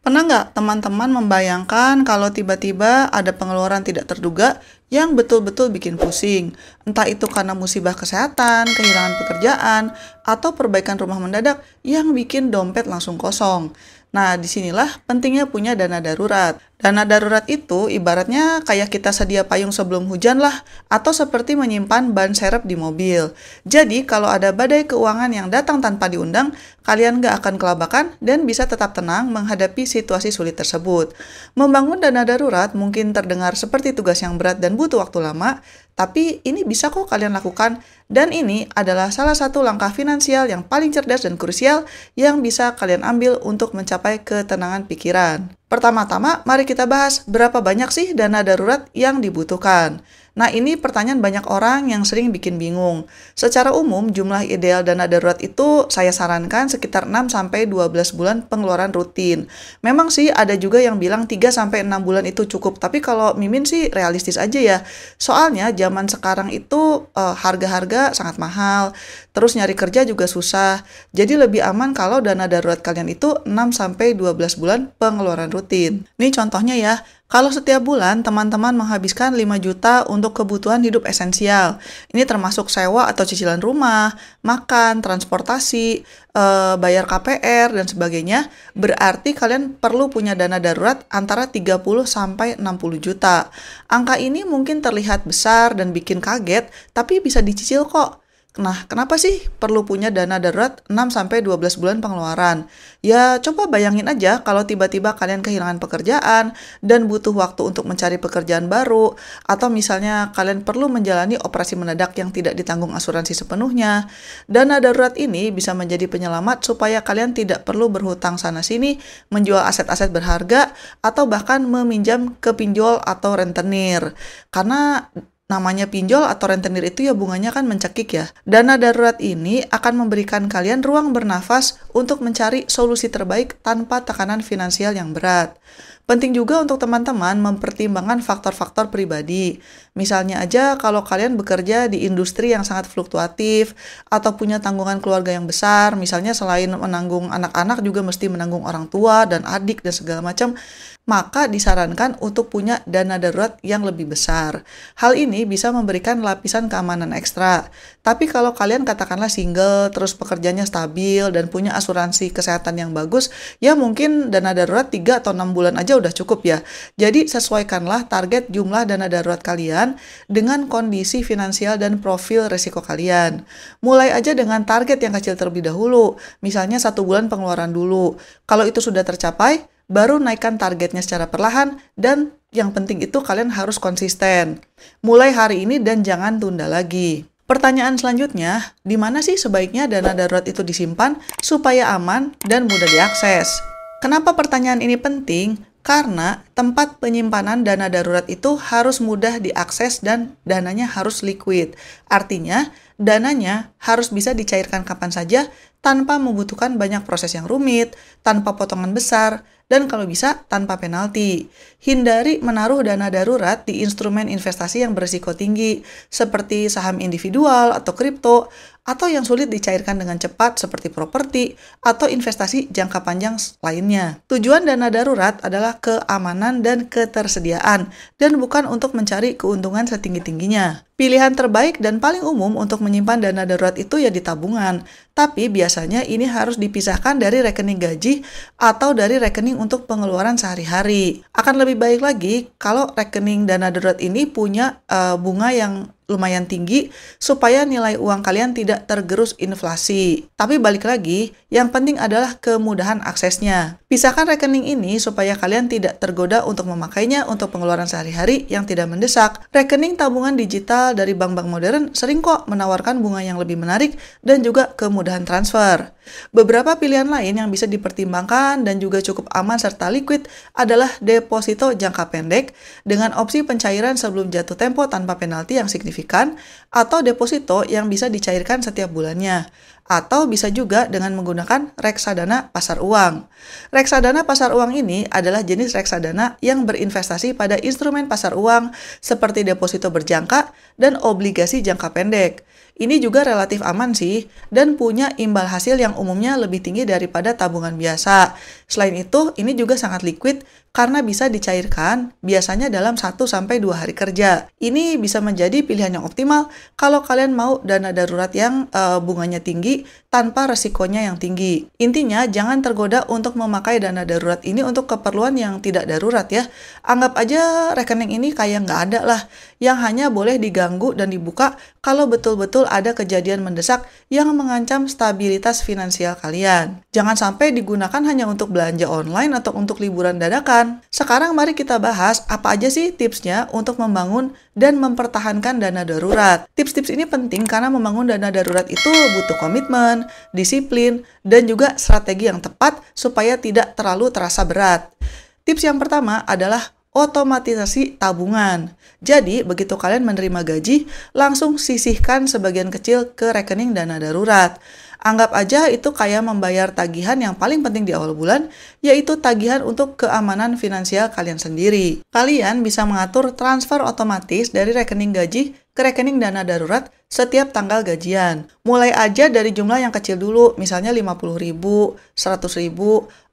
Pernah nggak teman-teman membayangkan kalau tiba-tiba ada pengeluaran tidak terduga yang betul-betul bikin pusing? Entah itu karena musibah kesehatan, kehilangan pekerjaan, atau perbaikan rumah mendadak yang bikin dompet langsung kosong. Nah, disinilah pentingnya punya dana darurat. Dana darurat itu ibaratnya kayak kita sedia payung sebelum hujan lah, atau seperti menyimpan ban serep di mobil. Jadi, kalau ada badai keuangan yang datang tanpa diundang, kalian nggak akan kelabakan dan bisa tetap tenang menghadapi situasi sulit tersebut. Membangun dana darurat mungkin terdengar seperti tugas yang berat dan butuh waktu lama, tapi ini bisa kok kalian lakukan. Dan ini adalah salah satu langkah finansial yang paling cerdas dan krusial yang bisa kalian ambil untuk mencapai ketenangan pikiran. Pertama-tama, mari kita bahas berapa banyak sih dana darurat yang dibutuhkan. Nah, ini pertanyaan banyak orang yang sering bikin bingung. Secara umum, jumlah ideal dana darurat itu saya sarankan sekitar 6-12 bulan pengeluaran rutin. Memang sih ada juga yang bilang 3-6 bulan itu cukup, tapi kalau Mimin sih realistis aja ya. Soalnya zaman sekarang itu harga-harga sangat mahal, terus nyari kerja juga susah. Jadi lebih aman kalau dana darurat kalian itu 6-12 bulan pengeluaran rutin. Ini contohnya ya. Kalau setiap bulan teman-teman menghabiskan 5 juta untuk kebutuhan hidup esensial, ini termasuk sewa atau cicilan rumah, makan, transportasi, bayar KPR, dan sebagainya, berarti kalian perlu punya dana darurat antara 30 sampai 60 juta. Angka ini mungkin terlihat besar dan bikin kaget, tapi bisa dicicil kok. Nah, kenapa sih perlu punya dana darurat 6-12 bulan pengeluaran? Ya, coba bayangin aja kalau tiba-tiba kalian kehilangan pekerjaan dan butuh waktu untuk mencari pekerjaan baru, atau misalnya kalian perlu menjalani operasi mendadak yang tidak ditanggung asuransi sepenuhnya. Dana darurat ini bisa menjadi penyelamat supaya kalian tidak perlu berhutang sana-sini, menjual aset-aset berharga, atau bahkan meminjam ke pinjol atau rentenir. Karena namanya pinjol atau rentenir itu ya bunganya kan mencekik ya. Dana darurat ini akan memberikan kalian ruang bernafas untuk mencari solusi terbaik tanpa tekanan finansial yang berat. Penting juga untuk teman-teman mempertimbangkan faktor-faktor pribadi. Misalnya aja kalau kalian bekerja di industri yang sangat fluktuatif atau punya tanggungan keluarga yang besar, misalnya selain menanggung anak-anak juga mesti menanggung orang tua dan adik dan segala macam, maka disarankan untuk punya dana darurat yang lebih besar. Hal ini bisa memberikan lapisan keamanan ekstra. Tapi kalau kalian katakanlah single, terus pekerjaannya stabil, dan punya asuransi kesehatan yang bagus, ya mungkin dana darurat 3 atau 6 bulan aja udah cukup ya. Jadi sesuaikanlah target jumlah dana darurat kalian dengan kondisi finansial dan profil risiko kalian. Mulai aja dengan target yang kecil terlebih dahulu, misalnya 1 bulan pengeluaran dulu. Kalau itu sudah tercapai, baru naikkan targetnya secara perlahan, dan yang penting itu kalian harus konsisten. Mulai hari ini dan jangan tunda lagi. Pertanyaan selanjutnya, di mana sih sebaiknya dana darurat itu disimpan supaya aman dan mudah diakses? Kenapa pertanyaan ini penting? Karena tempat penyimpanan dana darurat itu harus mudah diakses dan dananya harus liquid. Artinya, dananya harus bisa dicairkan kapan saja tanpa membutuhkan banyak proses yang rumit, tanpa potongan besar, dan kalau bisa tanpa penalti. Hindari menaruh dana darurat di instrumen investasi yang berisiko tinggi, seperti saham individual atau kripto, atau yang sulit dicairkan dengan cepat seperti properti atau investasi jangka panjang lainnya. Tujuan dana darurat adalah keamanan dan ketersediaan, dan bukan untuk mencari keuntungan setinggi-tingginya. Pilihan terbaik dan paling umum untuk menyimpan dana darurat itu ya di tabungan, tapi biasanya ini harus dipisahkan dari rekening gaji atau dari rekening untuk pengeluaran sehari-hari. Akan lebih baik lagi kalau rekening dana darurat ini punya bunga yang lumayan tinggi supaya nilai uang kalian tidak tergerus inflasi. Tapi balik lagi, yang penting adalah kemudahan aksesnya. Pisahkan rekening ini supaya kalian tidak tergoda untuk memakainya untuk pengeluaran sehari-hari yang tidak mendesak. Rekening tabungan digital dari bank-bank modern sering kok menawarkan bunga yang lebih menarik dan juga kemudahan transfer. Beberapa pilihan lain yang bisa dipertimbangkan dan juga cukup aman serta liquid adalah deposito jangka pendek dengan opsi pencairan sebelum jatuh tempo tanpa penalti yang signifikan, atau deposito yang bisa dicairkan setiap bulannya. atau bisa juga dengan menggunakan reksadana pasar uang. Reksadana pasar uang ini adalah jenis reksadana yang berinvestasi pada instrumen pasar uang seperti deposito berjangka dan obligasi jangka pendek. Ini juga relatif aman sih, dan punya imbal hasil yang umumnya lebih tinggi daripada tabungan biasa. Selain itu, ini juga sangat liquid karena bisa dicairkan biasanya dalam 1-2 hari kerja. Ini bisa menjadi pilihan yang optimal kalau kalian mau dana darurat yang bunganya tinggi tanpa resikonya yang tinggi. Intinya, jangan tergoda untuk memakai dana darurat ini untuk keperluan yang tidak darurat ya. Anggap aja rekening ini kayak nggak ada lah, yang hanya boleh diganggu dan dibuka kalau betul-betul ada kejadian mendesak yang mengancam stabilitas finansial kalian. Jangan sampai digunakan hanya untuk belanja online atau untuk liburan dadakan. Sekarang mari kita bahas apa aja sih tipsnya untuk membangun dan mempertahankan dana darurat. Tips-tips ini penting karena membangun dana darurat itu butuh komitmen, disiplin, dan juga strategi yang tepat supaya tidak terlalu terasa berat. Tips yang pertama adalah otomatisasi tabungan. Jadi, begitu kalian menerima gaji, langsung sisihkan sebagian kecil ke rekening dana darurat. Anggap aja itu kayak membayar tagihan yang paling penting di awal bulan, yaitu tagihan untuk keamanan finansial kalian sendiri. Kalian bisa mengatur transfer otomatis dari rekening gaji ke rekening dana darurat setiap tanggal gajian. Mulai aja dari jumlah yang kecil dulu, misalnya 50.000, 100.000,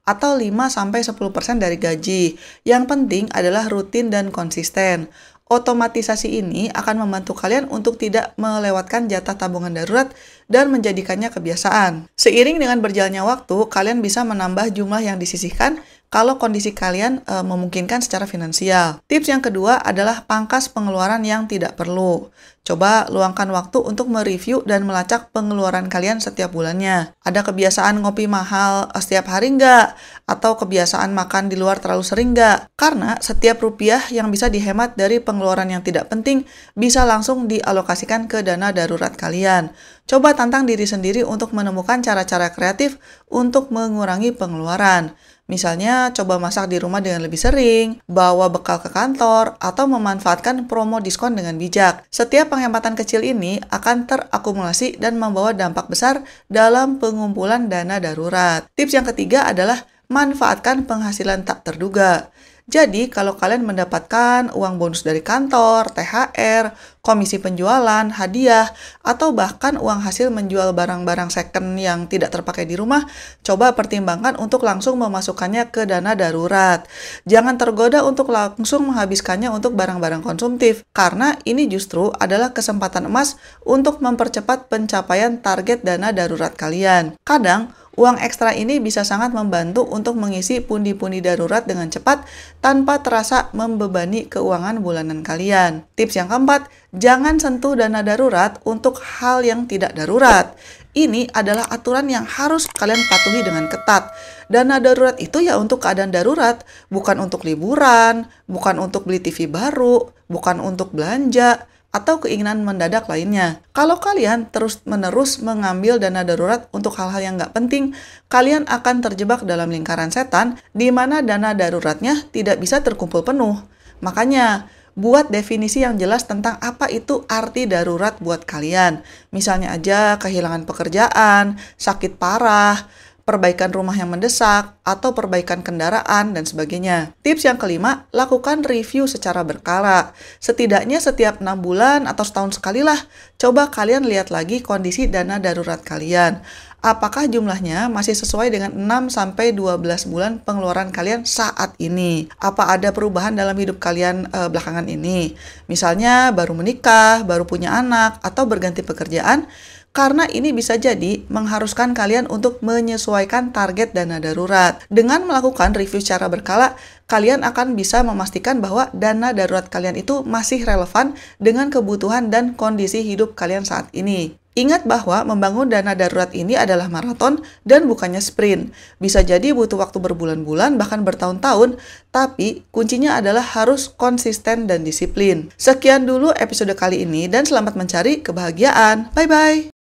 atau 5-10% dari gaji. Yang penting adalah rutin dan konsisten. Otomatisasi ini akan membantu kalian untuk tidak melewatkan jatah tabungan darurat dan menjadikannya kebiasaan. Seiring dengan berjalannya waktu, kalian bisa menambah jumlah yang disisihkan kalau kondisi kalian memungkinkan secara finansial. Tips yang kedua adalah pangkas pengeluaran yang tidak perlu. Coba luangkan waktu untuk mereview dan melacak pengeluaran kalian setiap bulannya. Ada kebiasaan ngopi mahal setiap hari nggak? Atau kebiasaan makan di luar terlalu sering nggak? Karena setiap rupiah yang bisa dihemat dari pengeluaran yang tidak penting bisa langsung dialokasikan ke dana darurat kalian. Coba tantang diri sendiri untuk menemukan cara-cara kreatif untuk mengurangi pengeluaran. Misalnya, coba masak di rumah dengan lebih sering, bawa bekal ke kantor, atau memanfaatkan promo diskon dengan bijak. Setiap penghematan kecil ini akan terakumulasi dan membawa dampak besar dalam pengumpulan dana darurat. Tips yang ketiga adalah manfaatkan penghasilan tak terduga. Jadi, kalau kalian mendapatkan uang bonus dari kantor, THR, komisi penjualan, hadiah, atau bahkan uang hasil menjual barang-barang second yang tidak terpakai di rumah, coba pertimbangkan untuk langsung memasukkannya ke dana darurat. Jangan tergoda untuk langsung menghabiskannya untuk barang-barang konsumtif, karena ini justru adalah kesempatan emas untuk mempercepat pencapaian target dana darurat kalian. Kadang, uang ekstra ini bisa sangat membantu untuk mengisi pundi-pundi darurat dengan cepat tanpa terasa membebani keuangan bulanan kalian. Tips yang keempat, jangan sentuh dana darurat untuk hal yang tidak darurat. Ini adalah aturan yang harus kalian patuhi dengan ketat. Dana darurat itu ya untuk keadaan darurat, bukan untuk liburan, bukan untuk beli TV baru, bukan untuk belanja, atau keinginan mendadak lainnya. Kalau kalian terus-menerus mengambil dana darurat untuk hal-hal yang nggak penting, kalian akan terjebak dalam lingkaran setan di mana dana daruratnya tidak bisa terkumpul penuh. Makanya, buat definisi yang jelas tentang apa itu arti darurat buat kalian. Misalnya aja kehilangan pekerjaan, sakit parah, perbaikan rumah yang mendesak, atau perbaikan kendaraan, dan sebagainya. Tips yang kelima, lakukan review secara berkala. Setidaknya setiap 6 bulan atau setahun sekali lah, coba kalian lihat lagi kondisi dana darurat kalian. Apakah jumlahnya masih sesuai dengan 6-12 bulan pengeluaran kalian saat ini? Apa ada perubahan dalam hidup kalian belakangan ini? Misalnya baru menikah, baru punya anak, atau berganti pekerjaan? Karena ini bisa jadi mengharuskan kalian untuk menyesuaikan target dana darurat. Dengan melakukan review secara berkala, kalian akan bisa memastikan bahwa dana darurat kalian itu masih relevan dengan kebutuhan dan kondisi hidup kalian saat ini. Ingat bahwa membangun dana darurat ini adalah maraton dan bukannya sprint. Bisa jadi butuh waktu berbulan-bulan bahkan bertahun-tahun, tapi kuncinya adalah harus konsisten dan disiplin. Sekian dulu episode kali ini dan selamat mencari kebahagiaan. Bye-bye!